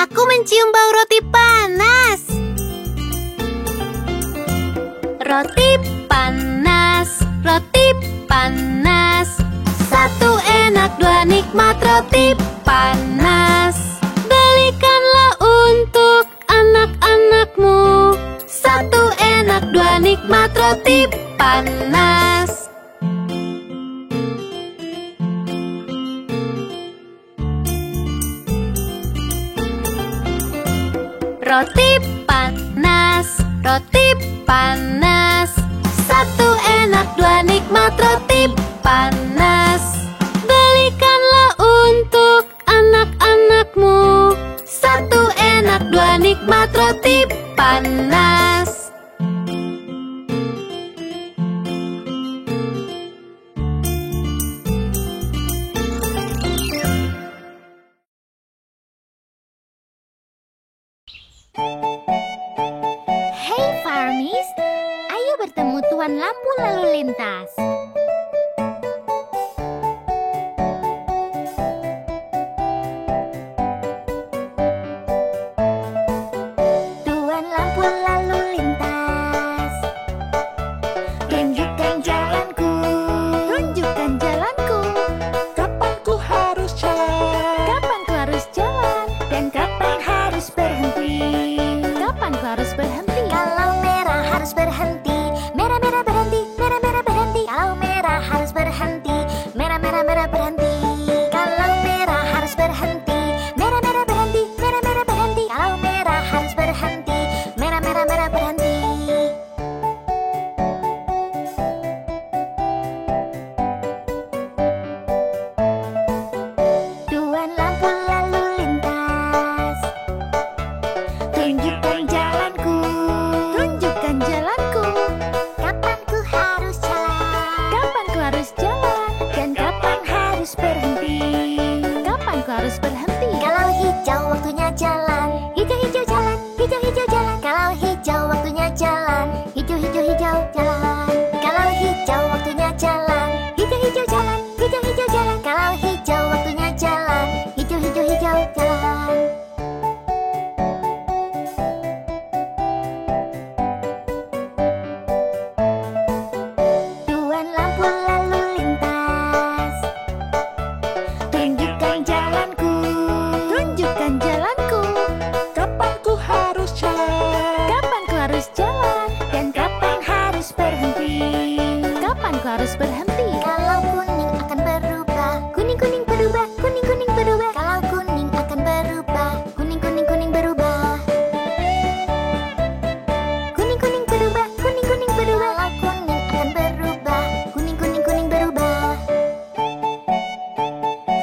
Aku mencium bau roti panas. Roti panas, roti panas. Satu enak, dua nikmat roti panas. Belikanlah untuk anak-anakmu. Satu enak, dua nikmat roti panas. Roti panas, roti panas. Satu enak, dua nikmat roti panas. Belikanlah untuk anak-anakmu. Satu enak, dua nikmat roti panas. Hey Farmies, ayo bertemu Tuan Lampu Lalu Lintas. Tuan Lampu Lalu Lintas, tunjukkan jalanku, tunjukkan jalanku. Kapan ku harus jalan? Kapan ku harus jalan? Dan kapan harus berhenti? Kapan ku harus berhenti? Kalau merah harus berhenti, merah merah berhenti, merah merah berhenti. Kalau merah harus berhenti, merah merah merah berhenti. Kalau merah harus berhenti, merah merah berhenti, merah merah berhenti. Kalau merah harus berhenti, merah merah merah berhenti. Tuan Lampu Lalu Lintas, tunjukkan jalanku, tunjukkan jalanku. Kapan ku harus jalan? Kapan ku harus jalan? Dan kapan harus berhenti? Kapan ku harus berhenti? Kalau hijau waktunya jalan, hijau hijau jalan, hijau hijau jalan. Kalau hijau waktunya jalan, hijau hijau hijau jalan. Kalau hijau waktunya jalan, hijau hijau jalan, hijau hijau jalan. Kalau hijau waktunya jalan, hijau hijau hijau jalan. Tuan Lampu Lalu Lintas, tunjukkan jalanku, tunjukkan jalanku. Kapan ku harus jalan? Kapan ku harus jalan? Dan kapan harus berhenti? Kapan ku harus berhenti? Kalau kuning akan berubah, kuning kuning berubah, kuning kuning berubah. Kalau kuning akan berubah, kuning kuning kuning berubah. Kuning kuning berubah, kuning kuning berubah. Kalau kuning akan berubah, kuning kuning kuning berubah.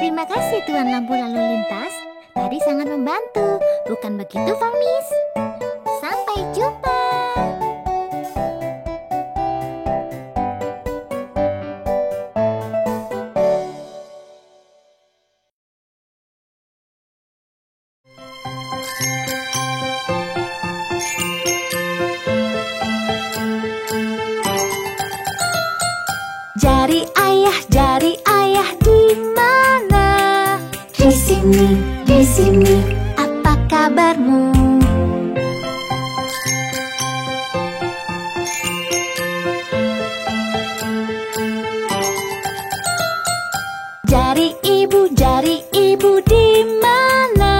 Terima kasih Tuan Lampu Lalu Lintas. Tadi sangat membantu, bukan begitu Farmies? Sampai jumpa. Jari ayah di mana? Di sini, apa kabarmu? Jari ibu di mana?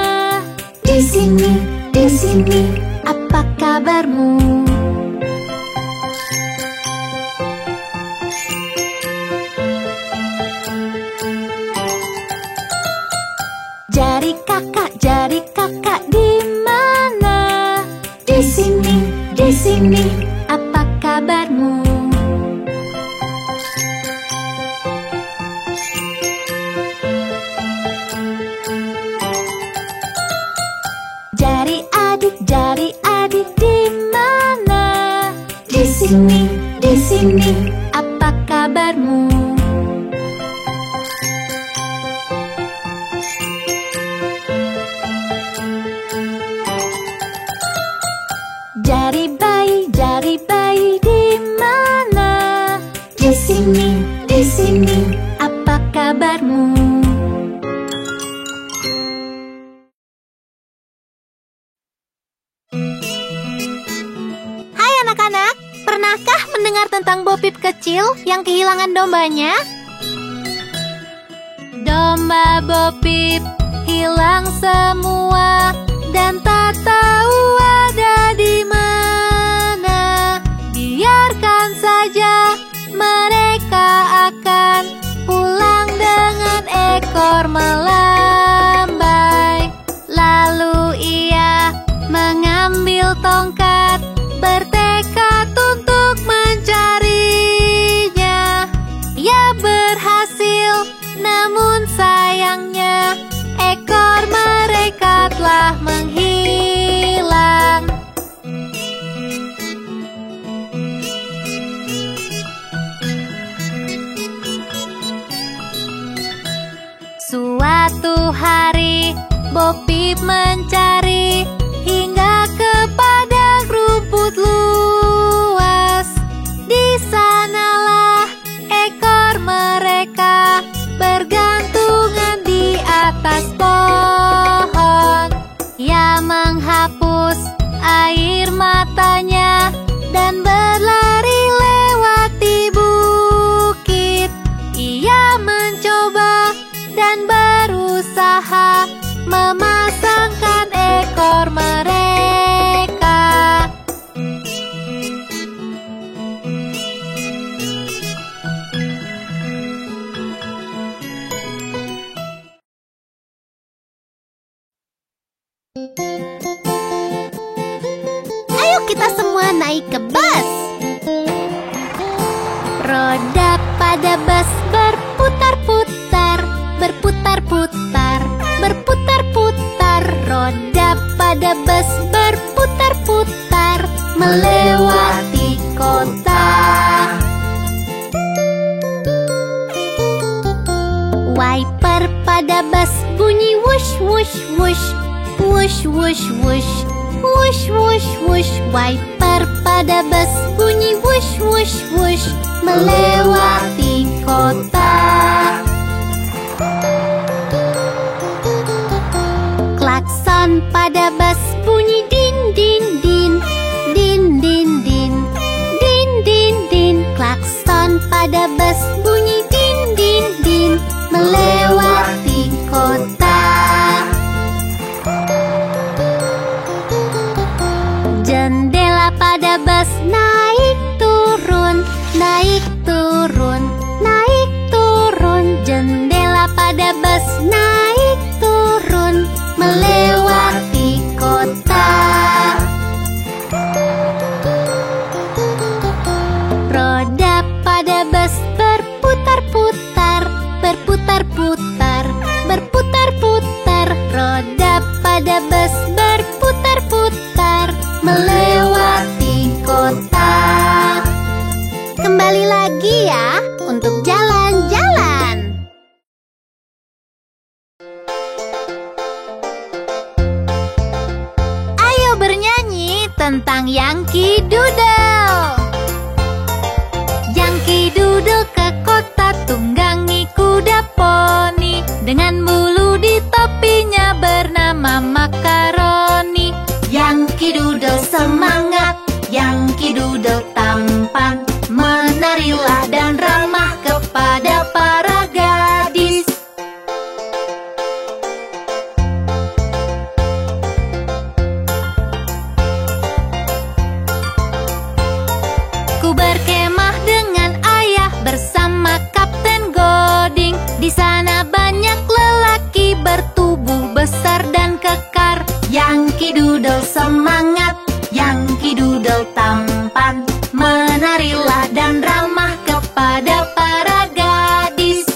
Di sini, apa kabarmu? Jari kakak di mana? Di sini, apa kabarmu? Jari adik di mana? Di sini, apa kabarmu? Jari bayi di mana? Di sini, apa kabarmu? kecil yang kehilangan dombanya? Domba Bopip hilang semua dan tak tahu ada di mana. Biarkan saja, mereka akan pulang dengan ekor melambai. Lalu ia mengambil tongkat, bertekad untuk mencarinya. Ia berhasil, namun sayangnya ekor mereka telah menghilang. Suatu hari Bopip mencari hingga ke padang rumput luas. Di sanalah ekor mereka bergantungan di atas pohon. Ia menghapus air matanya dan berlari lewati bukit. Ia mencoba dan berusaha memasangkan ekor mereka. Ayo kita semua naik ke bus. Roda pada bus berputar-putar, berputar-putar, berputar-putar. Roda pada bus berputar-putar, melewati kota. Wiper pada bus bunyi wush wush wush, wush wush wush, wush wush wush. Wiper pada bus bunyi wush wush wush, melewati kota. Klakson pada bus bunyi din din din, din din din, din din din. Klakson pada bus bunyi din din din, melewati kota. Jendela pada bus naik turun, naik turun, naik turun. Jendela pada bus naik turun, melewati kota. Roda pada bus berputar-putar, berputar-putar, berputar-putar. Roda pada bus berputar-putar, melewati kota. Kembali lagi ya untuk jalan-jalan. Ayo bernyanyi tentang Yankee Doodle. Yankee Doodle ke kota tunggangi kuda poni, dengan bulu di topinya bernama makaroni. Yankee Doodle semangat, Yankee Doodle tampan, menarilah dan ramah kepada para gadis. Ku berkemah dengan ayah bersama Kapten Goding. Di sana banyak lelaki bertubuh besar dan kekar. Yankee Doodle semangat, Yankee Doodle tampan, menarilah dan ramah kepada para gadis.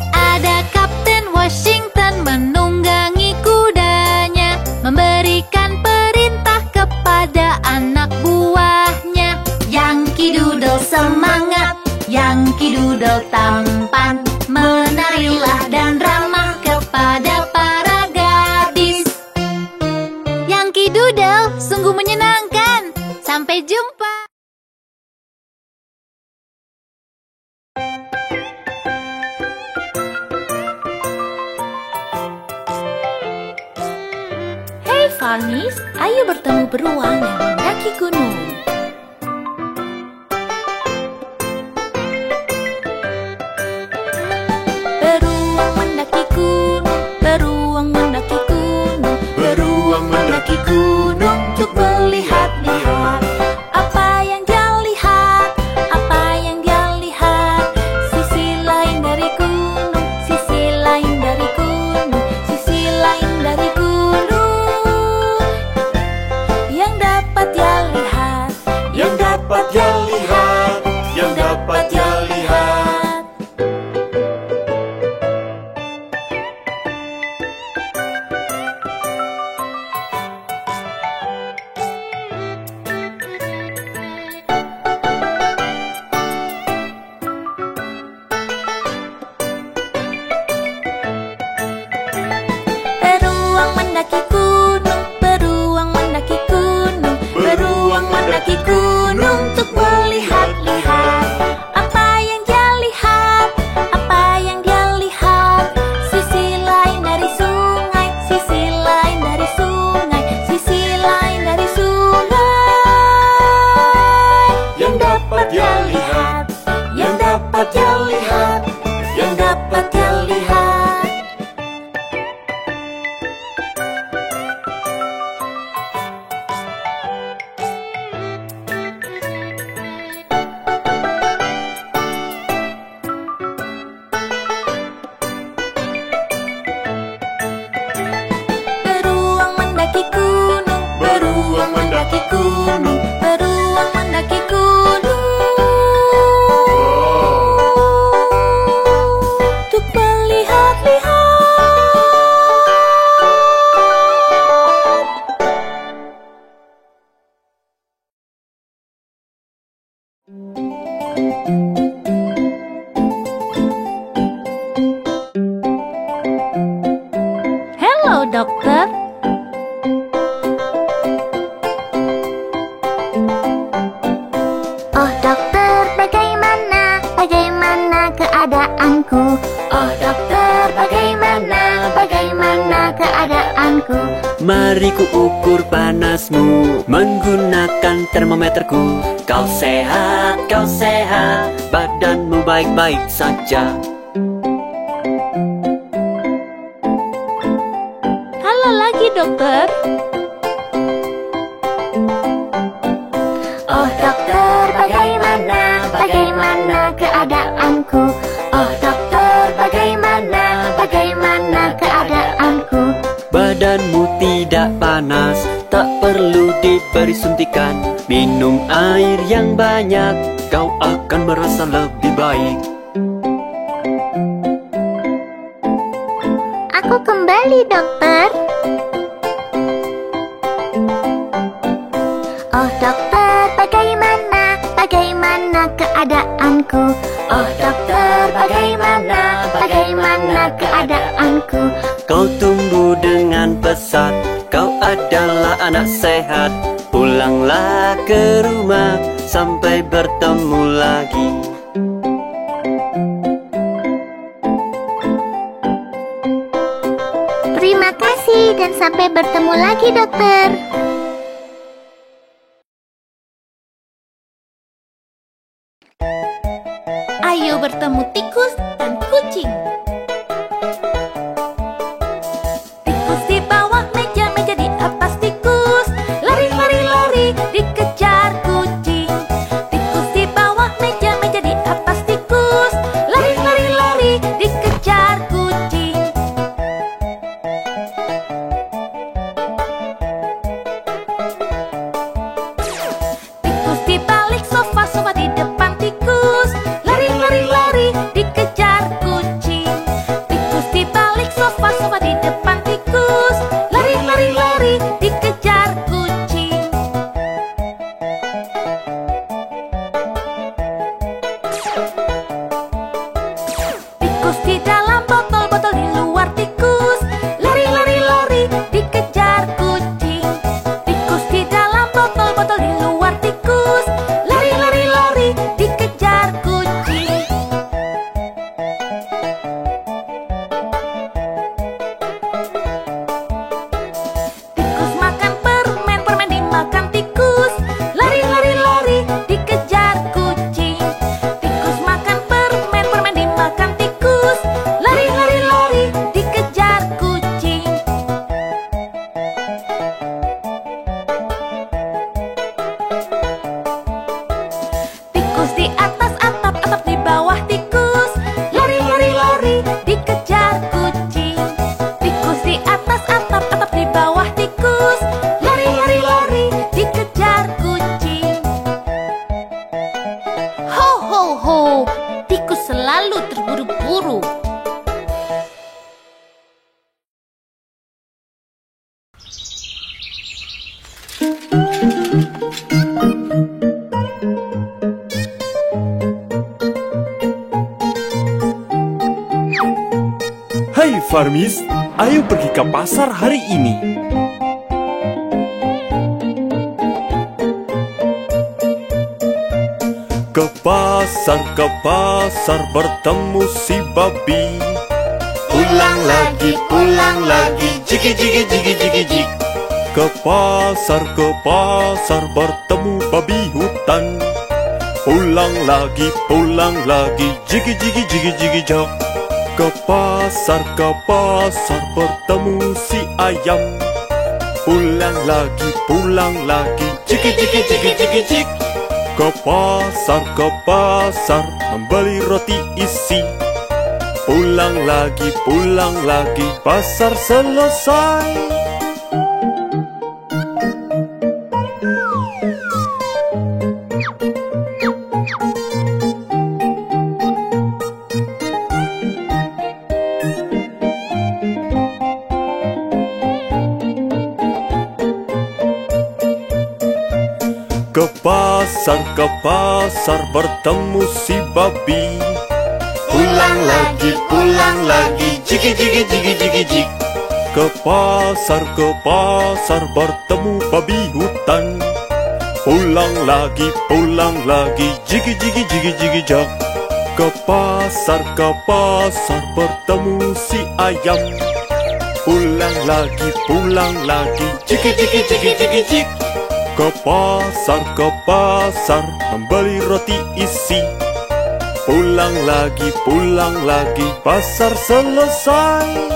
Ada Kapten Washington menunggangi kudanya, memberikan perintah kepada anak buahnya. Yankee Doodle semangat, Yankee Doodle tampan, menarilah dan ramah kepada para gadis. Yankee Doodle sungguh menyenangkan. Sampai jumpa. Farnis, ayo bertemu beruang yang mendaki gunung. Beruang mendaki gunung, beruang mendaki gunung, beruang mendaki gunung untuk melihat-lihat. Apa yang dia lihat? Apa yang dia lihat? Sisi lain dari gunung, sisi lain dari gunung, sisi lain dari gunung. Yang dapat dia lihat, Yang dapat dia lihat, yang dapat dia lihat. Beruang mendaki gunung, beruang mendaki gunung, beruang mendaki gunung untuk melihat-lihat. Apa yang dia lihat? Apa yang dia lihat? Sisi lain dari sungai, sisi lain dari sungai, sisi lain dari sungai. Yang dapat dia lihat, Yang dapat dia lihat, yang dapat dia lihat. Beruang mendaki gunung, beruang mendaki gunung, beruang mendaki gunung untuk melihat-lihat. Hello, dokter. Oh dokter, bagaimana keadaanku? Oh dokter, bagaimana keadaanku? Mari ku ukur panasmu menggunakan termometerku. Kau sehat, badanmu baik-baik saja. Halo lagi, dokter. Oh dokter, bagaimana keadaanku? Oh dokter, bagaimana keadaanku? Badanmu tidak panas, tak perlu diberi suntikan. Minum air yang banyak, kau akan merasa lebih baik. Aku kembali dokter. Oh dokter, bagaimana keadaanku? Oh dokter, bagaimana keadaanku? Kau tumbuh dengan pesat, kau adalah anak sehat. Pulanglah ke rumah sampai bertemu lagi. Terima kasih dan sampai bertemu lagi dokter. Ayo bertemu tikus dan kucing. Tikus di bawah meja, meja di atas tikus. Lari, lari, lari, dikejar kucing. Tikus di bawah meja, meja di atas tikus. Lari, lari, lari, dikejar kucing. Tikus di balik sofa, sofa di depan tikus. Lari, lari, lari, Farmis, ayo pergi ke pasar hari ini. Ke pasar bertemu si babi. Pulang lagi, jigi jigi jigi jigi jig. Ke pasar bertemu babi hutan. Pulang lagi, jigi jigi jigi jigi jog. Ke pasar bertemu si ayam. Pulang lagi, jigi jigi jigi jigi jig. Ke pasar membeli roti isi. Pulang lagi, pasar selesai. Ke pasar bertemu si babi. Pulang lagi, jigi jigi jigi jigi jig. Ke pasar bertemu babi hutan. Pulang lagi, jigi jigi jigi jigi jog. Ke pasar bertemu si ayam. Pulang lagi, jigi jigi jigi jigi jig. Ke pasar membeli roti isi. Pulang lagi, pasar selesai.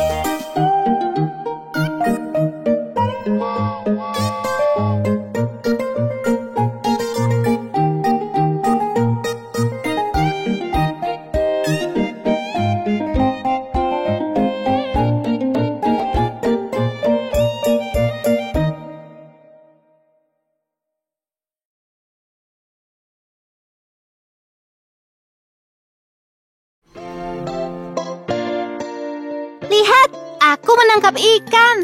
Lihat, aku menangkap ikan.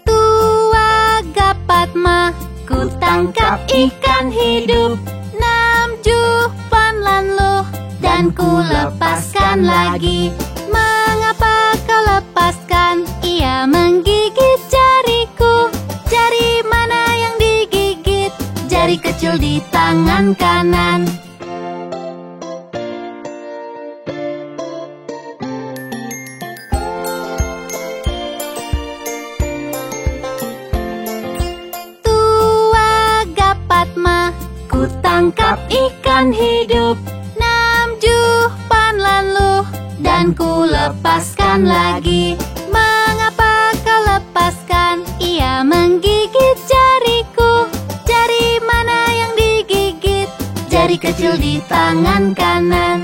Tua Gapatma, ku tangkap ikan hidup. 6 jupan lanluh dan ku lepaskan lagi. Mengapa kau lepaskan? Ia menggigit jariku. Jari mana yang digigit? Jari kecil di tangan kanan. Tangkap ikan hidup. 6 jupan lanluh dan ku lepaskan lagi. Mengapa kau lepaskan? Ia menggigit jariku. Jari mana yang digigit? Jari kecil di tangan kanan.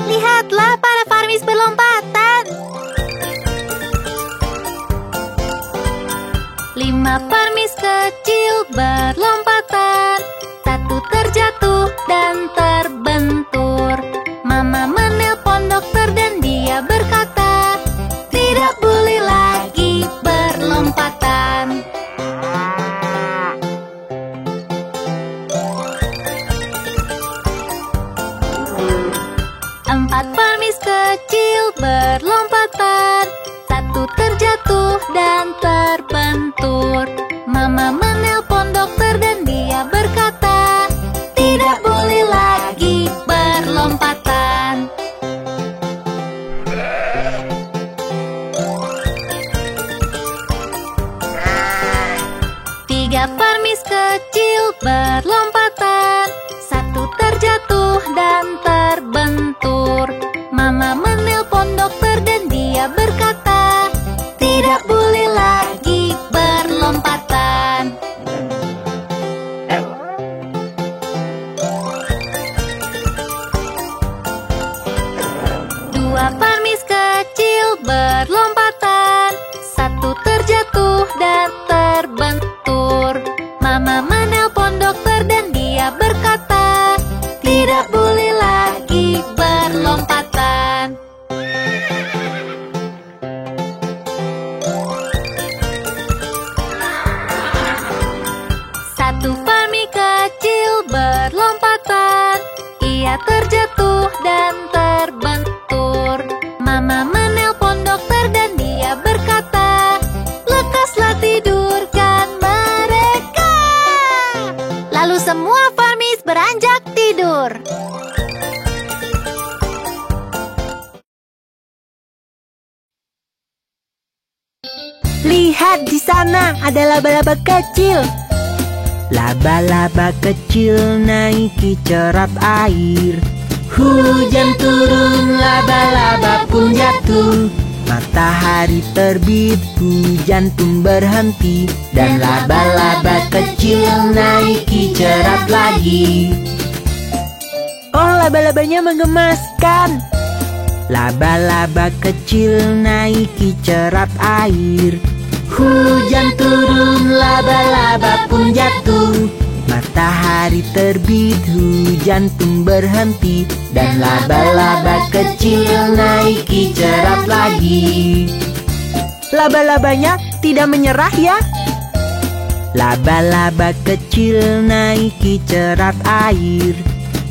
Lihatlah para Farmis berlompatan. 5 Farmis kecil berlompatan. 1 terjatuh dan terbentur. Mama menelpon dokter dan dia berkata, tidak boleh lagi berlompatan. 4 Farmis kecil berlompatan. 1 terjatuh dan terbentur. Mama menelpon dokter dan dia berkata, tidak boleh lagi berlompatan. 3 Farmis kecil berlompatan. 1 terjatuh dan terbentur. Mama menelpon dokter dan dia berkata, tidak boleh lagi berlompatan. 2 Farmis kecil berlompatan. 1 Lalu semua farmis beranjak tidur. Lihat di sana, ada laba-laba kecil. Laba-laba kecil naiki cerat air. Hujan turun, laba-laba pun jatuh. Matahari terbit, hujan pun berhenti. Dan laba-laba kecil naiki cerat lagi. Oh, laba-labanya menggemaskan. Laba-laba kecil naiki cerat air. Hujan turun, laba-laba pun jatuh. Matahari terbit, hujan pun berhenti. Dan laba-laba kecil naiki cerat lagi. Laba-labanya tidak menyerah ya. Laba-laba kecil naiki cerat air.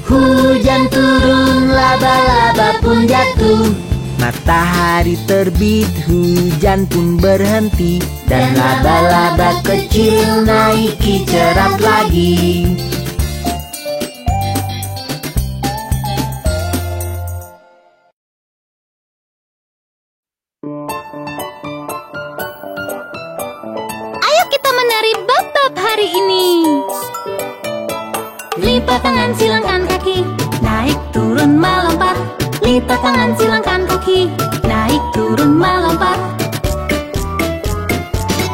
Hujan turun, laba-laba pun jatuh. Matahari terbit, hujan pun berhenti. Dan laba-laba kecil naiki cerat lagi. Ayo kita menari bab-bab hari ini. Lipat tangan, silangkan kaki, naik turun melompat. Lipat tangan, silangkan kaki, naik turun melompat.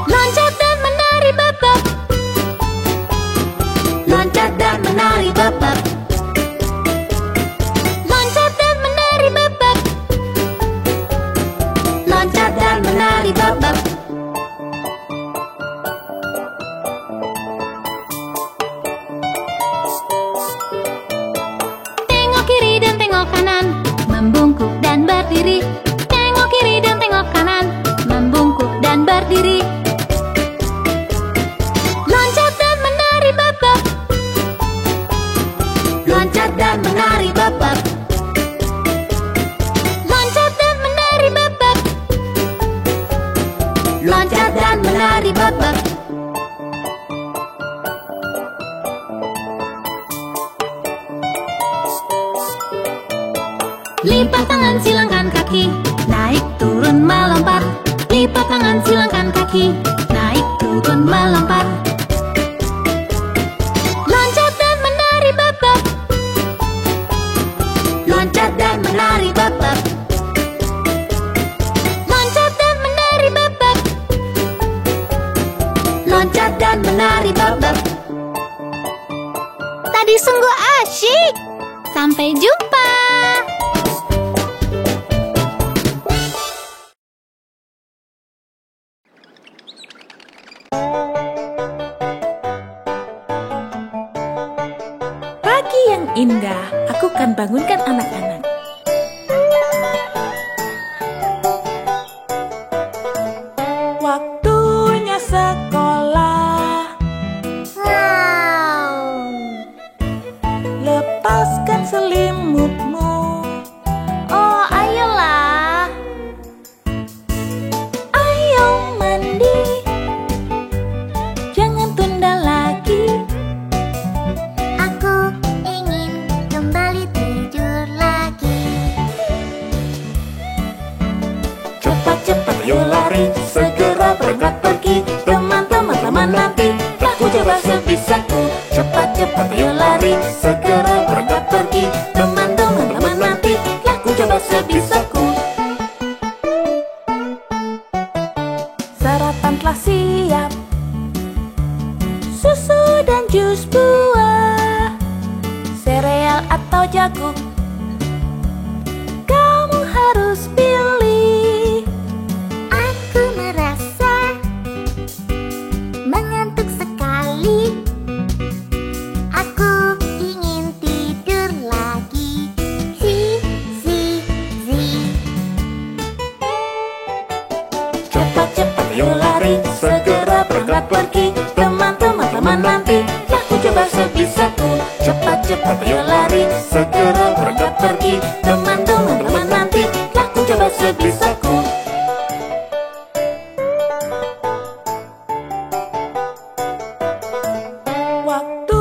Loncat dan menari bab-bab. Loncat dan menari bab-bab. Loncat dan menari bab-bab. Loncat dan menari bab-bab. Tengok kiri dan tengok kanan, membungkuk dan berdiri. Tengok kiri dan tengok kanan, membungkuk dan berdiri. Loncat dan menari bab-bab. Loncat dan menari bab-bab. Loncat dan menari bab-bab. Loncat dan menari bab-bab. Lipat tangan, silangkan kaki, naik turun melompat. Lipat tangan, silangkan kaki, naik turun melompat. Loncat dan menari bab-bab. Loncat dan menari bab-bab. Loncat dan menari bab-bab. Loncat dan menari bab-bab. Tadi sungguh asyik. Sampai jumpa. Pagi yang indah, aku akan bangunkan anak-anak. Waktunya sekolah. Lepaskan selimutmu. Oh, ayolah. Ayo mandi. Jangan tunda lagi. Aku ingin kembali tidur lagi. Cepat-cepat ayo lari, segera berangkat pergi. Teman-teman teman nanti, aku coba sebisaku. Cepat-cepat ayo lari, segera berangkat pergi. Teman-teman teman nanti, aku coba sebisaku. Sarapan telah siap. Susu dan jus buah, sereal atau jagung, kamu harus pilih. Aku merasa mengantuk sekali. Aku ingin tidur lagi. Zi, zi, zi. Cepat-cepat ayo lari, segera berangkat pergi. Teman-teman teman nanti, aku coba sebisaku. Cepat-cepat ayo lari, segera berangkat pergi. Teman-teman teman nanti, aku coba sebisaku. Waktu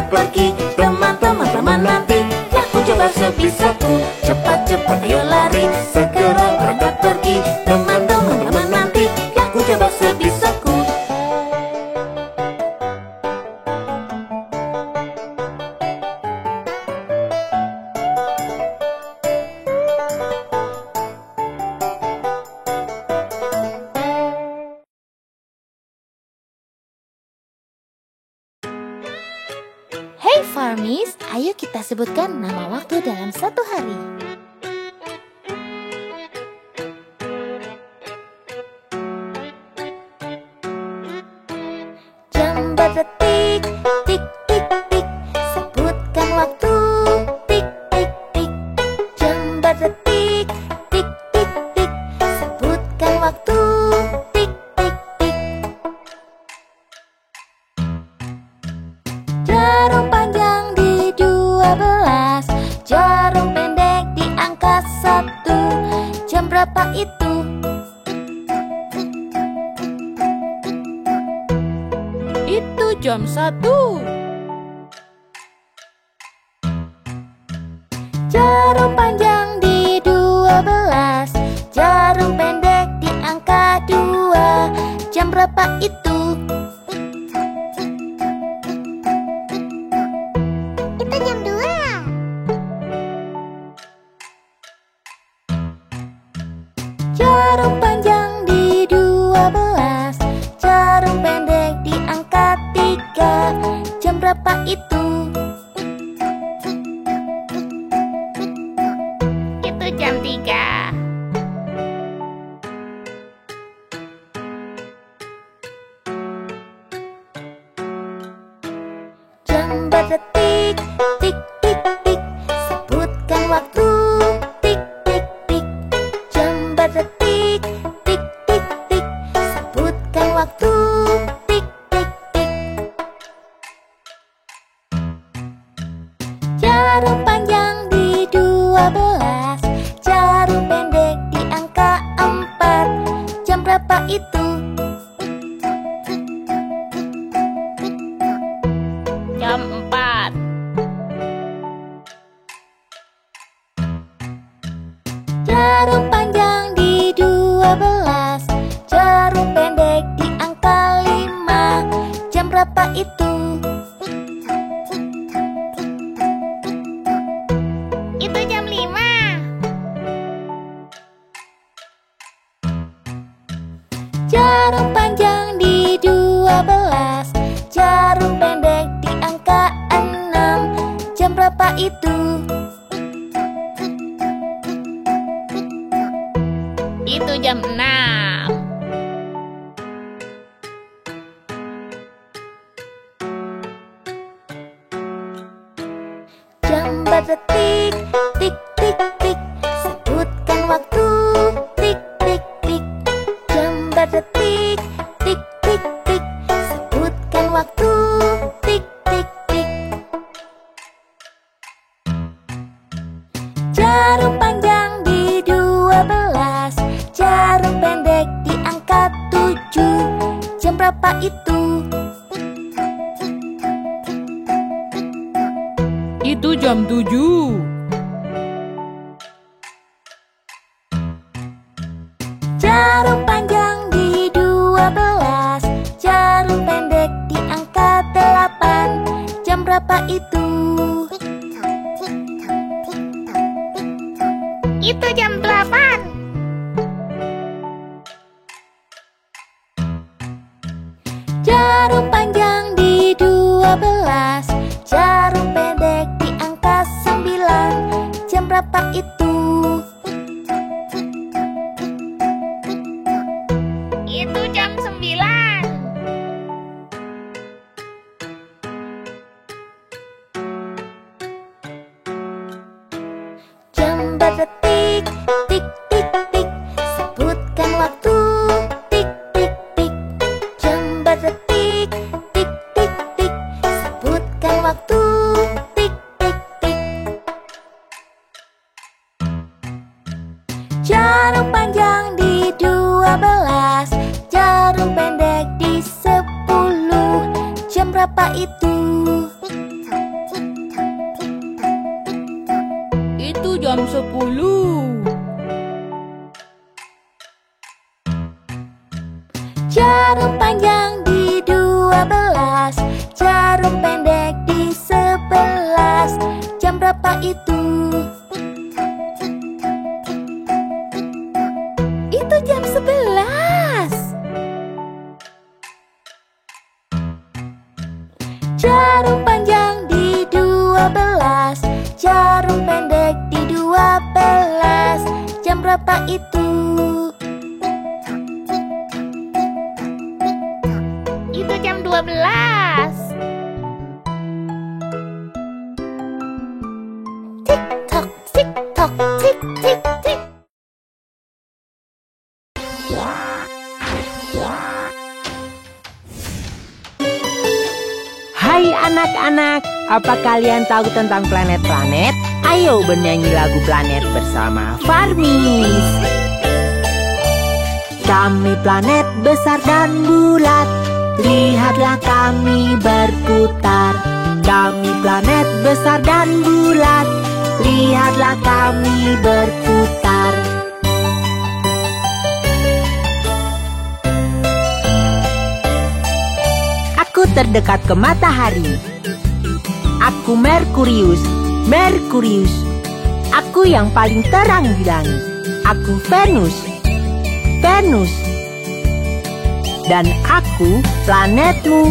pergi. Teman-teman nanti, aku coba sebisaku. Cepat-cepat ayo lari, segera berangkat pergi. Teman-teman nanti, aku coba sebisaku. Hey Farmies, ayo kita sebutkan nama waktu dalam satu hari. Jam berdetik, tik tik tik, sebutkan waktu, tik tik tik. Jam berdetik, tik tik tik, sebutkan waktu, tik tik tik. Jarum panjang di 12, jarum pendek di angka 1. Jam berapa itu? Itu jam 1. Jarum panjang di 12, jarum pendek di angka 2. Jam berapa itu? Itu jam 2. Jarum panjang di 12, jarum pendek di angka 3. Jam berapa itu? Itu jam 3. Jam berdetik, tik tik tik, sebutkan waktu, tik tik tik. Jam berdetik, tik tik tik, sebutkan waktu, tik tik tik. Jarum panjang di 12, jarum pendek di angka 4. Jam berapa itu? Jam 4. Jarum panjang di 12, jarum pendek di angka 5. Jam berapa itu? Itu jam 5. Jarum panjang di 12, jarum pendek di angka 6. Jam berapa itu? Itu jam 6. Jam berdetik, tik tik tik, sebutkan waktu, tik tik tik. Jam berdetik, tik tik tik, sebutkan waktu, tik tik tik. Jarum panjang di 12, jarum pendek di angka 7. Jam berapa itu? Itu jam 7. Jarum panjang di 12, jarum pendek di angka 8. Jam berapa itu? Itu jam 8. Jarum panjang di 12, jarum pendek di angka 9. Jam berapa itu? Itu jam 9. Jam berdetik, tik tik tik, sebutkan waktu, tik tik tik. Jam berdetik, tik tik tik, sebutkan waktu, tik tik tik. Jarum panjang di 12, jarum pendek di 10. Jam berapa itu? jam 10. Jarum panjang di 12, jarum pendek di 11. Jam berapa itu? Itu jam 11. Jarum panjang di 12, jarum pendek di 12. Jam berapa itu? Itu jam 12. Tik tok, tik tok, tik tik tik. Hai anak-anak, apa kalian tahu tentang planet-planet? Ayo bernyanyi lagu planet bersama Farmis. Kami planet besar dan bulat, lihatlah kami berputar. Kami planet besar dan bulat, lihatlah kami berputar. Aku terdekat ke matahari. Aku Merkurius, Merkurius. Aku yang paling terang di langit. Aku Venus, Venus. Dan aku planetmu.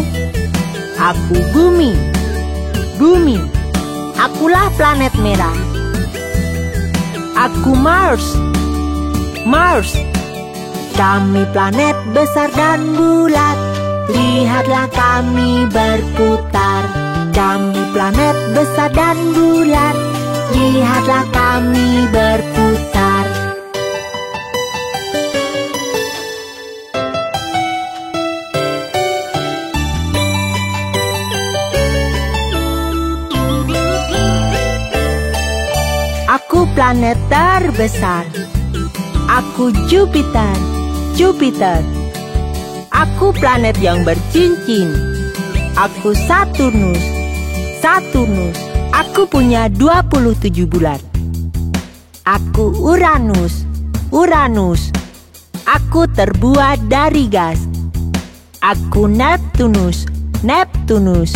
Aku Bumi, Bumi. Akulah planet merah. Aku Mars, Mars. Kami planet besar dan bulat, lihatlah kami berputar. Kami planet besar dan bulat, lihatlah kami berputar. Aku planet terbesar. Aku Jupiter, Jupiter. Aku planet yang bercincin. Aku Saturnus, Saturnus. Aku punya 27 bulan. Aku Uranus, Uranus. Aku terbuat dari gas. Aku Neptunus, Neptunus.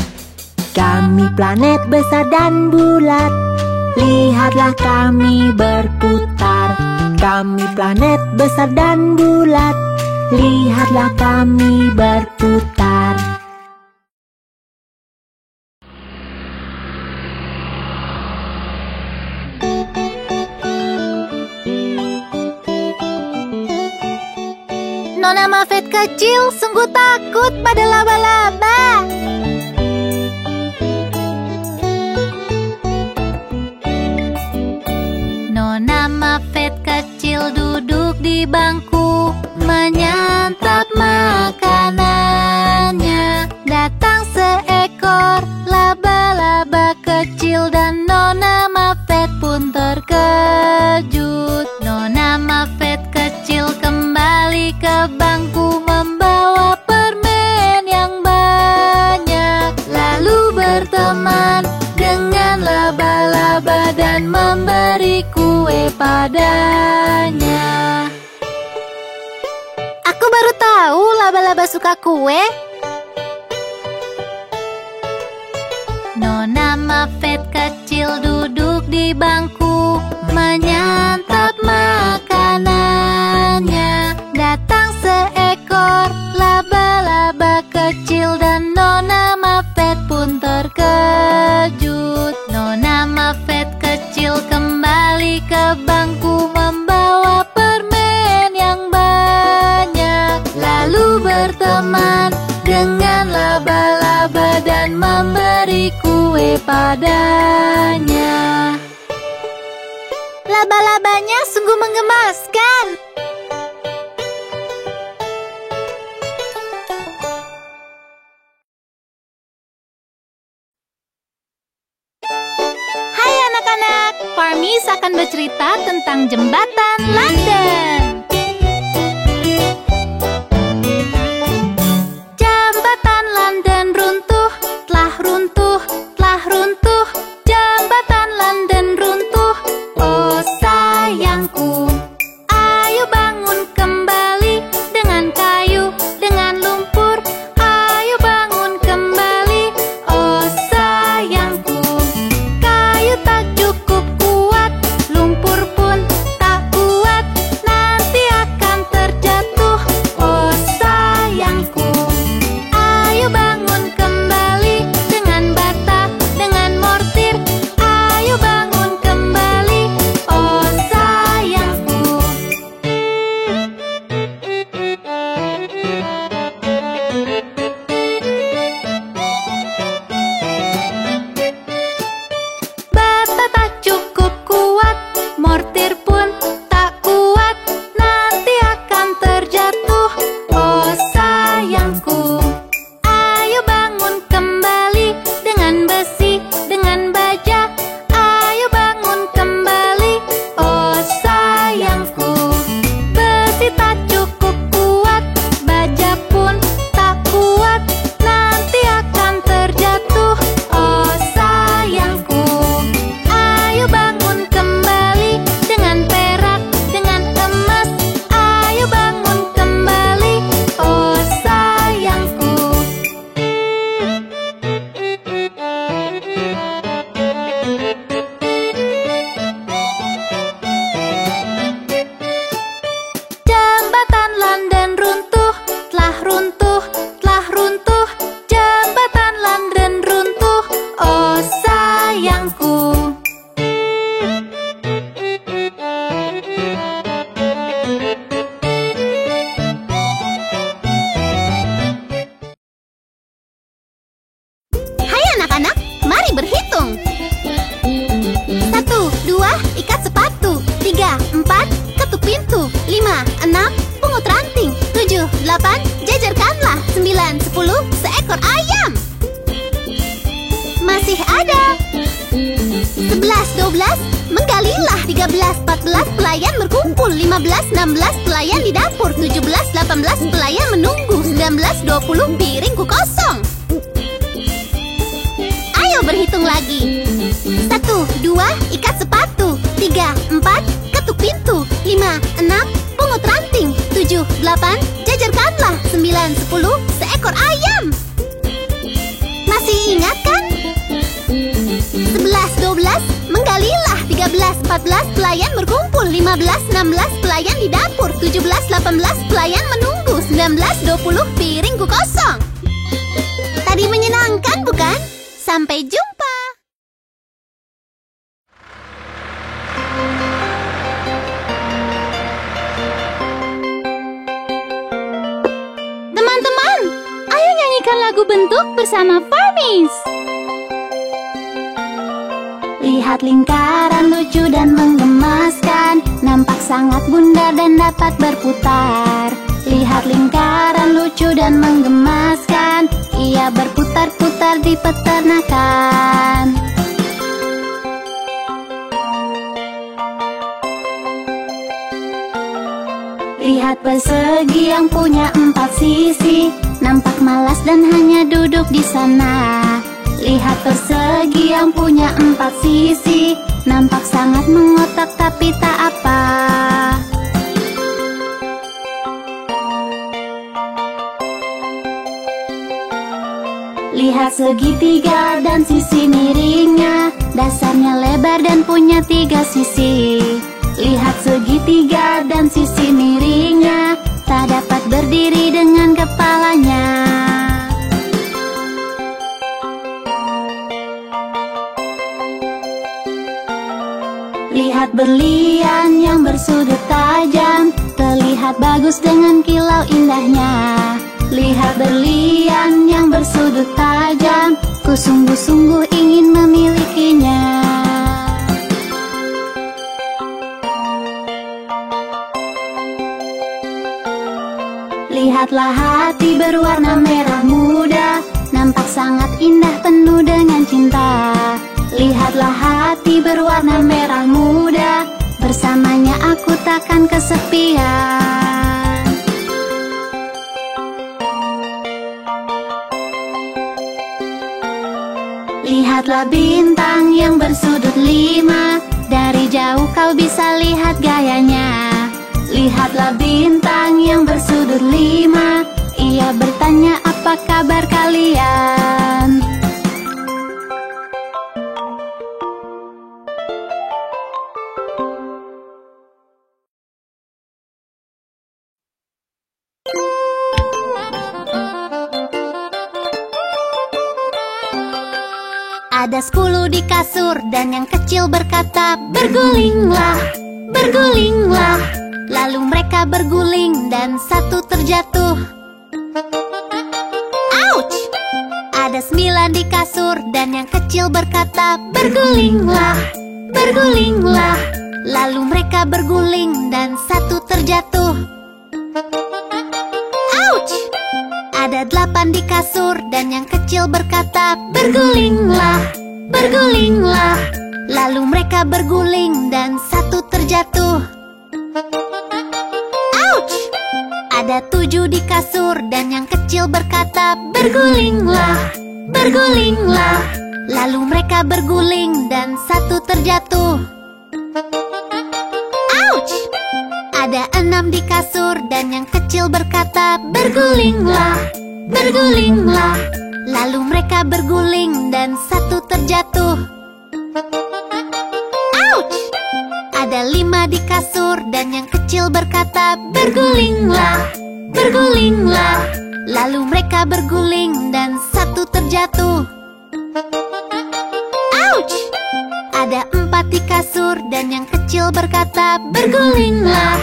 Kami planet besar dan bulat, lihatlah kami berputar. Kami planet besar dan bulat, lihatlah kami berputar. Nona Muffet kecil sungguh takut pada laba-laba. Nona Muffet kecil duduk di bangku, menyantap makanannya. Datang seekor laba-laba kecil dan Nona Muffet pun terkejut. Nona Muffet kecil kembali ke bangku membawa permen yang banyak, lalu berteman dengan laba-laba dan memberi kue padanya. Aku baru tahu laba-laba suka kue. Nona Muffet kecil duduk di bangku, menyantap makanannya. Datang seekor laba-laba kecil dan Nona Muffet pun terkejut. Nona Muffet kecil kembali ke bangku membawa permen yang banyak, lalu berteman dengan laba-laba dan memberi kue padanya. Laba-labanya sungguh menggemaskan. Hai anak-anak, Farmis akan bercerita tentang jembatan London. Jembatan London runtuh, telah runtuh, telah runtuh. Jembatan London runtuh. Oh berhitung. 1, 2, ikat sepatu. 3, 4, ketuk pintu. 5, 6, pungut ranting. 7, 8, jajarkanlah. 9, 10, seekor ayam. Masih ada. 11, 12, menggalilah. 13, 14, pelayan berkumpul. 15, 16, pelayan di dapur. 17, 18, pelayan menunggu. 19, 20, piringku kosong. Ayo berhitung lagi. 1, 2, ikat sepatu. 3, 4, ketuk pintu. 5, 6, pungut ranting. 7, 8, jajarkanlah. 9, 10, seekor ayam. Masih ingat kan? 11, 12, menggalilah. 13, 14, pelayan berkumpul. 15, 16, pelayan di dapur. 17, 18, pelayan menunggu. 19, 20, piringku kosong. Tadi menyenangkan, bukan? Sampai jumpa. Teman-teman, ayo nyanyikan lagu bentuk bersama Farmies. Lihat lingkaran lucu dan menggemaskan, nampak sangat bundar dan dapat berputar. Lihat lingkaran lucu dan menggemaskan, ia berputar-putar di peternakan. Lihat persegi yang punya 4 sisi, nampak malas dan hanya duduk di sana. Lihat persegi yang punya 4 sisi, nampak sangat mengotak tapi tak apa. Lihat segitiga dan sisi miringnya, dasarnya lebar dan punya 3 sisi. Lihat segitiga dan sisi miringnya, tak dapat berdiri dengan kepalanya. Lihat berlian yang bersudut tajam, terlihat bagus dengan kilau indahnya. Lihat berlian yang bersudut tajam, ku sungguh-sungguh ingin memilikinya. Lihatlah hati berwarna merah muda, nampak sangat indah penuh dengan cinta. Lihatlah hati berwarna merah muda, bersamanya aku takkan kesepian. Lihatlah bintang yang bersudut 5, dari jauh kau bisa lihat gayanya. Lihatlah bintang yang bersudut 5, ia bertanya apa kabar kalian. Ada 10 di kasur dan yang kecil berkata, bergulinglah, bergulinglah. Lalu mereka berguling dan satu terjatuh. Ouch! Ada 9 di kasur dan yang kecil berkata, bergulinglah, bergulinglah. Lalu mereka berguling dan satu terjatuh. Ouch! Ada 8 di kasur dan yang kecil berkata, bergulinglah, bergulinglah. Lalu mereka berguling dan satu terjatuh. Ouch! Ada 7 di kasur dan yang kecil berkata, bergulinglah, bergulinglah. Lalu mereka berguling dan satu terjatuh. Ouch! Ada 6 di kasur dan yang kecil berkata, bergulinglah, bergulinglah. Lalu mereka berguling dan satu terjatuh. Ouch! Ada 5 di kasur dan yang kecil berkata, bergulinglah, bergulinglah. Lalu mereka berguling dan satu terjatuh. Ouch! Ada 4 di kasur dan yang kecil berkata, bergulinglah,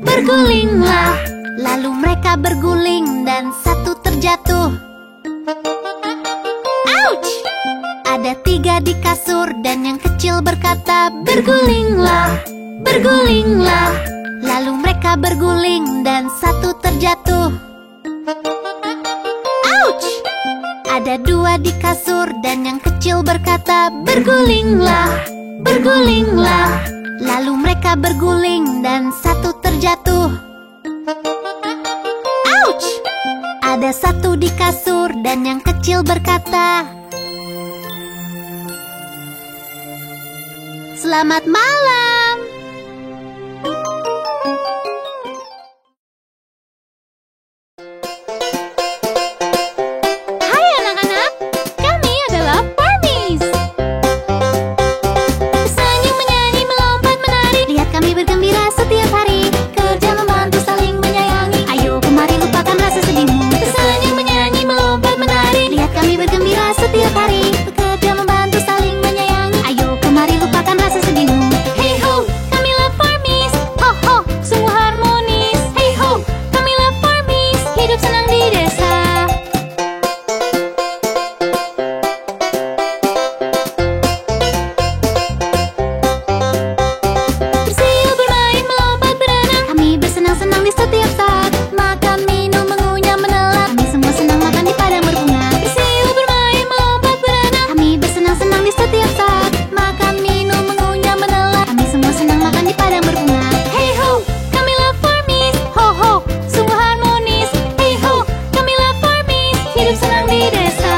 bergulinglah. Lalu mereka berguling dan satu terjatuh. Ouch! Ada 3 di kasur dan yang kecil berkata, bergulinglah, bergulinglah. Lalu mereka berguling dan satu terjatuh. Ouch! Ada 2 di kasur dan yang kecil berkata, bergulinglah, bergulinglah. Lalu mereka berguling dan satu terjatuh. Ouch! Ada 1 di kasur dan yang kecil berkata, selamat malam. Hai anak-anak, kami adalah Farmies. Bersenyum, menyanyi, melompat, menari. Lihat kami bergembira setiap hari. Kerja membantu saling menyayangi. Ayo kemari lupakan rasa sedihmu. Bersenyum, menyanyi, melompat, menari. Lihat kami bergembira setiap hari. Bekerja membantu saling menyayangi. Ayo kemari lupakan rasa sedihmu. Hey ho, kamilah Farmies. Ho ho, sungguh harmonis. Hey ho, kamilah Farmies. Hidup senang di desa. Bersiul, bermain, melompat, berenang. Kami bersenang-senang di setiap saat. Makan, minum, mengunyah, menelan. Kami semua senang makan di padang berbunga. Bersiul, bermain, melompat, berenang. Kami bersenang-senang di setiap saat. Makan, minum, mengunyah, menelan. Kami semua senang makan di padang berbunga. Hey ho, kamilah Farmies. Ho ho, sungguh harmonis. Hey ho, kamilah Farmies. Hidup senang di desa.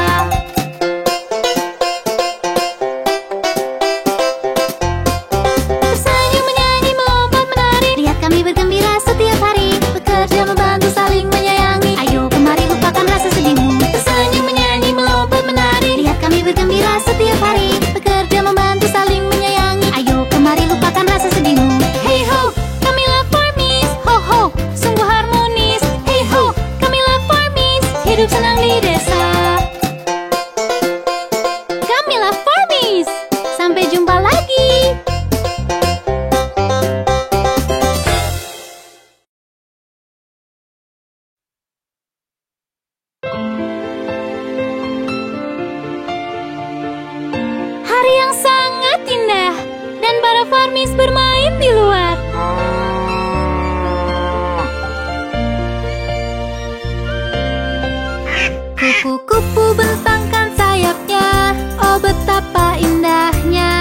Bersenyum, menyanyi, melompat, menari. Lihat kami bergembira setiap hari. Bekerja membantu saling menyayangi. Ayo kemari lupakan rasa sedihmu. Bersenyum, menyanyi, melompat, menari. Lihat kami bergembira setiap hari. Bekerja membantu saling menyayangi. Ayo kemari lupakan rasa sedihmu. Hey ho, kamilah Farmies. Ho ho, sungguh harmonis. Hey ho, kamilah Farmies. Hidup senang di desa. Kamilah Farmies. Sampai jumpa lagi. Hari yang sangat indah dan para Farmies bermain di luar. Kupu-kupu bentangkan sayapnya. Oh betapa indahnya.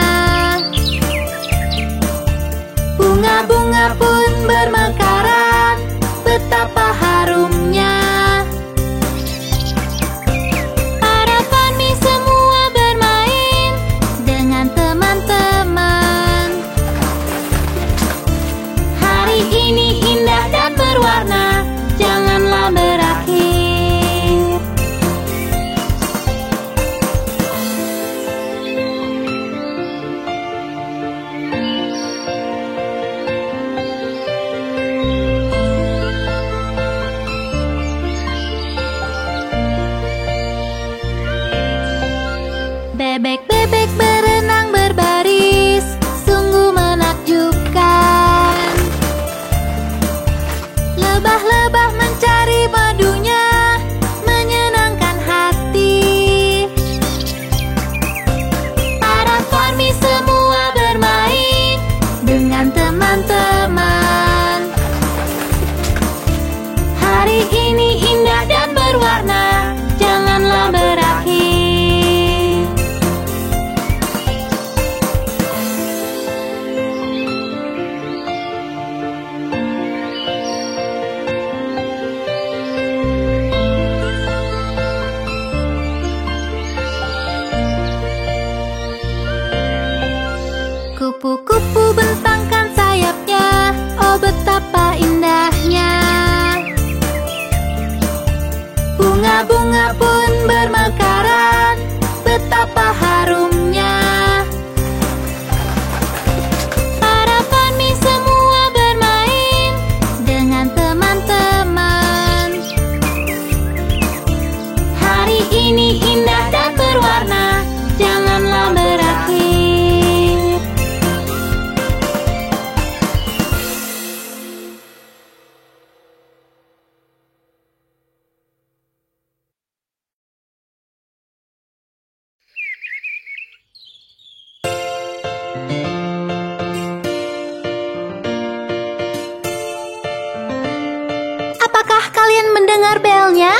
Bunga-bunga pun bermekaran. Betapa harumnya. Para Farmies semua bermain dengan teman-teman. Hari ini indah dan berwarna. Janganlah berakhir. Bebek-bebek berenang berbaris, sungguh menakjubkan. Lebah-lebah mencari madunya, menyenangkan hati. Para Farmies semua bermain dengan teman-teman. Hari ini indah dan berwarna, janganlah berakhir. belnya?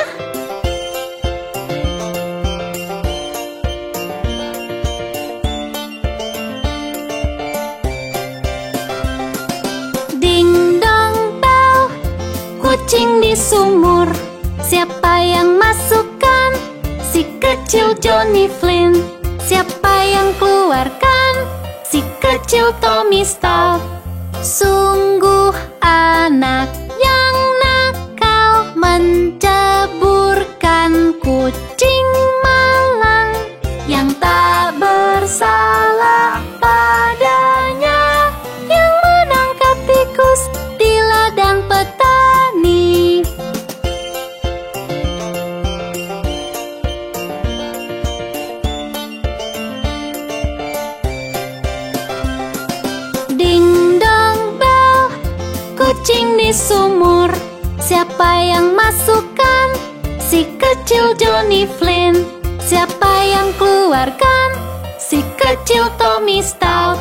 Ding dong bel, kucing di sumur. Siapa yang masukkan? Si kecil Johnny Flynn. Siapa yang keluarkan? Si kecil Tommy Stout. Sungguh anak yang nakal, menceburkan kucing malang yang tak bersalah padanya, yang menangkap tikus di ladang petani. Ding dong bel, kucing di sumur. Siapa yang masukkan? Si kecil Johnny Flynn. Siapa yang keluarkan? Si kecil Tommy Stout.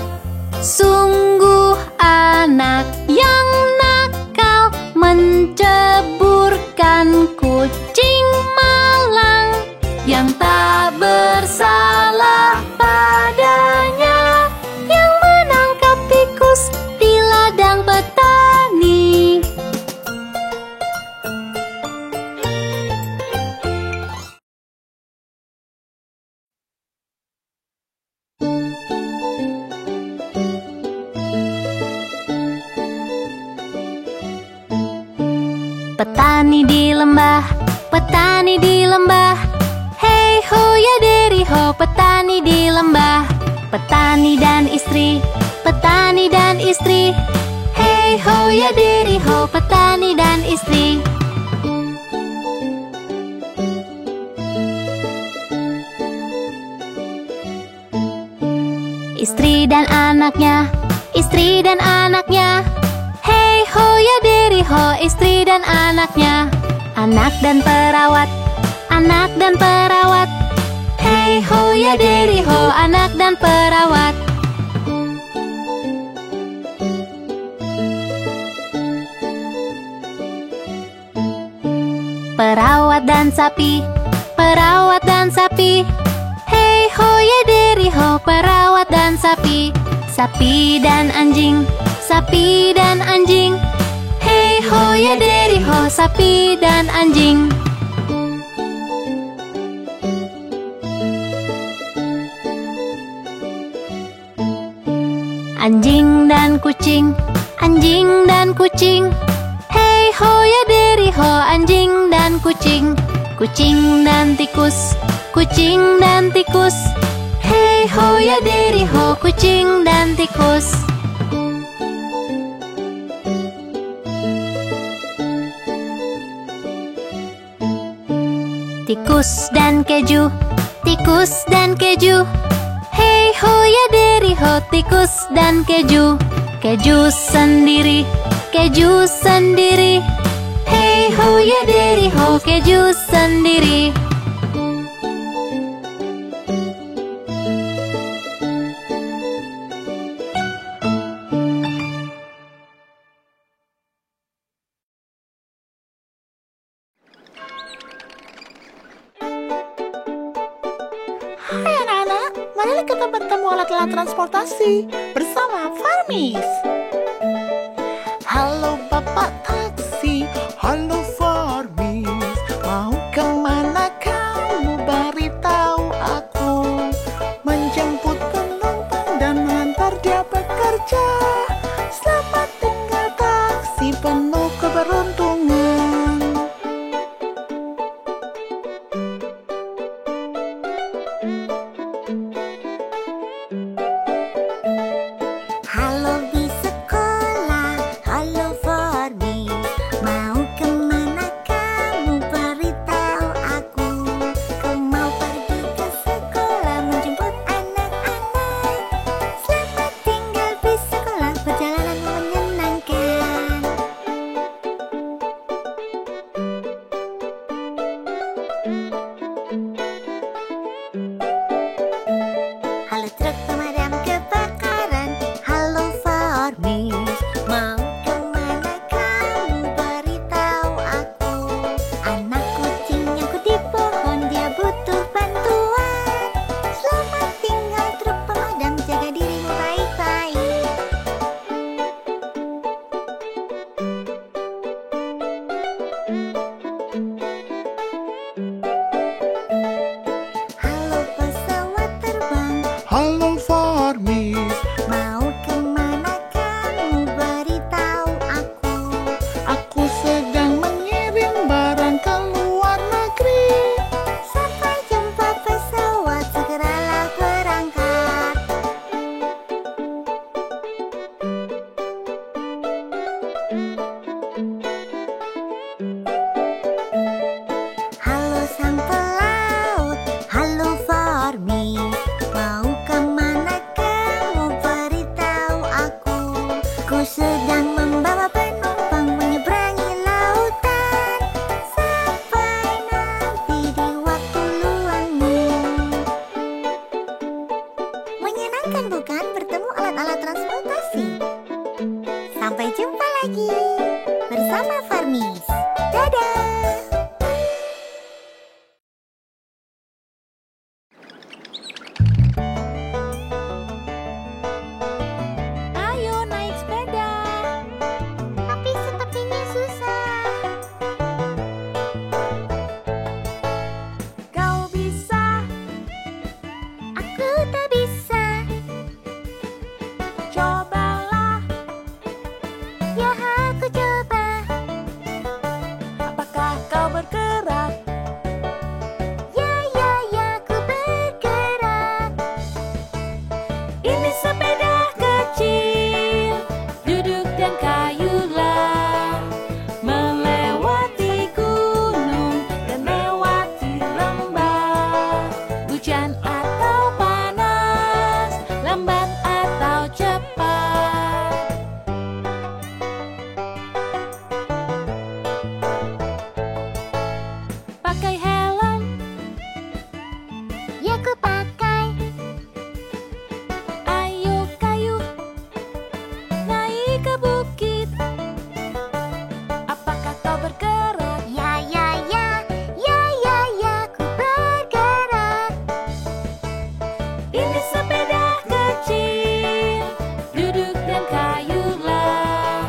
Sungguh anak yang nakal, menceburkan kucing malang yang tak bersalah padanya, yang menangkap tikus di ladang petani. Petani di lembah, petani di lembah. Hey ho ya deri ho, petani di lembah. Petani dan istri, petani dan istri. Hey ho ya deri ho, petani dan istri. Istri dan anaknya, istri dan anaknya. Hey ho ya deri ho, istri dan anaknya. Anak dan perawat, anak dan perawat. Hey ho ya deri ho, anak dan perawat. Perawat dan sapi, perawat dan sapi. Hey ho ya deri ho, perawat dan sapi. Sapi dan anjing, sapi dan anjing. Hey ho ya deri ho, sapi dan anjing. Anjing dan kucing, anjing dan kucing. Hey ho ya deri ho, anjing dan kucing. Kucing dan tikus, kucing dan tikus. Hey ho ya deri ho, kucing dan tikus. Tikus dan keju, tikus dan keju. Hey ho ya deri ho, tikus dan keju. Keju sendiri, keju sendiri. Hey ho ya deri ho, keju sendiri. Hai anak-anak, marilah kita bertemu alat-alat transportasi bersama Farmis. Halo Bapak Taksi, halo Farmis. Mau kemana kamu? Beritahu aku. Menjemput penumpang dan mengantar dia bekerja. Selamat tinggal taksi, penuh keberuntungan. Halo di sekolah, halo Farmis. Mau kemana Halo Farmis, Mau kemana kamu? Beritahu aku. aku sedang mengirim barang ke luar negeri. Sampai jumpa pesawat, segeralah berangkat. Halo sang pelaut, halo Farmis. Mau kemana kamu? Beritahu aku. Ku sedang membawa penumpang menyeberangi lautan. Sampai nanti di waktu luangmu. Menyenangkan bukan bertemu alat-alat transportasi? Sampai jumpa lagi bersama Farmis. Dadah! Ayo naik sepeda. Tapi sepertinya susah. Kau bisa, aku tak bisa. Cobalah, ya aku coba. Apakah kau bergerak? Ya, ku bergerak. Ini sepeda kecil, duduk dan kayulah. Melewati gunung dan lewati lembah. Hujan atau panas, lambat atau cepat. Pakai helm, ya ku pakai. Ayo kayu, naik ke bukit. Apakah kau bergerak? Ya, ku bergerak. Ini sepeda kecil, duduk dan kayulah.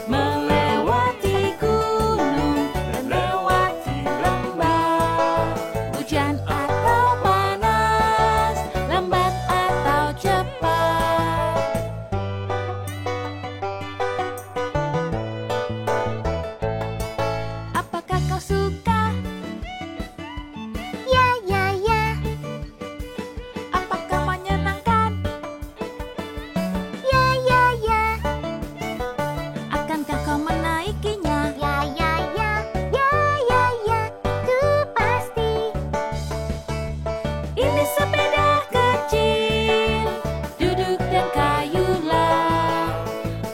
Melewati gunung dan lewati lembah. Hujan atau panas, lambat atau cepat. Apakah kau suka? Ya. Apakah menyenangkan? Ya. Akankah kau menaikinya? Ya, itu pasti. Ini sepeda kecil, duduk dan kayulah.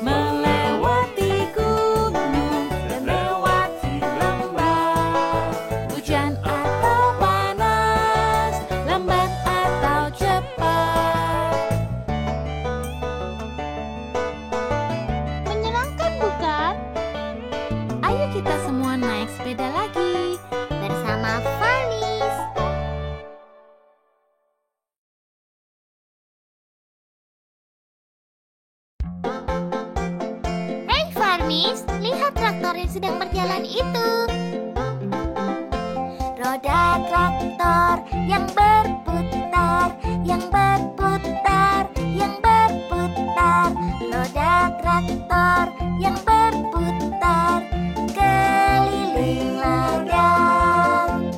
Melewati gunung dan lewati lembah. Hujan atau panas, lambat atau cepat. Menyenangkan bukan? Ayo kita semua naik sepeda lagi bersama Farmis. Hei Farmis, lihat traktor yang sedang berjalan itu. Roda traktor yang berputar, yang berputar, yang berputar. Roda traktor yang berputar keliling ladang.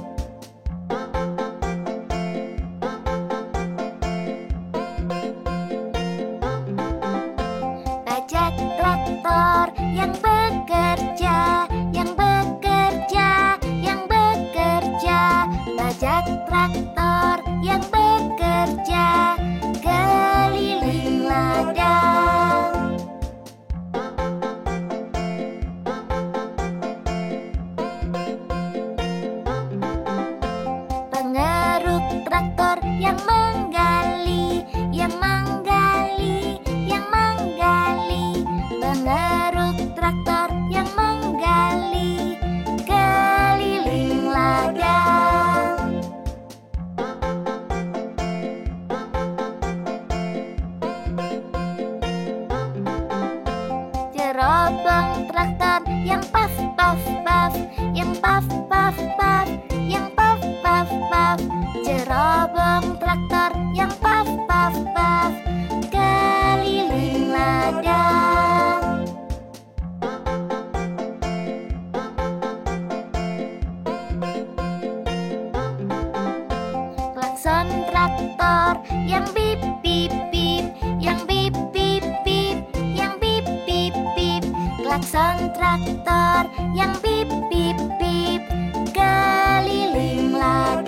Bajak traktor yang bekerja, yang bekerja, yang bekerja. Bajak traktor yang bekerja keliling ladang. Pengeruk traktor yang menggali, yang menggali, yang menggali. Pengeruk traktor yang menggali keliling ladang. Cerobong traktor yang paf paf paf, yang paf paf paf, yang paf paf paf. Cerobong traktor yang paf paf traktor yang bip bip bip, kelilinglah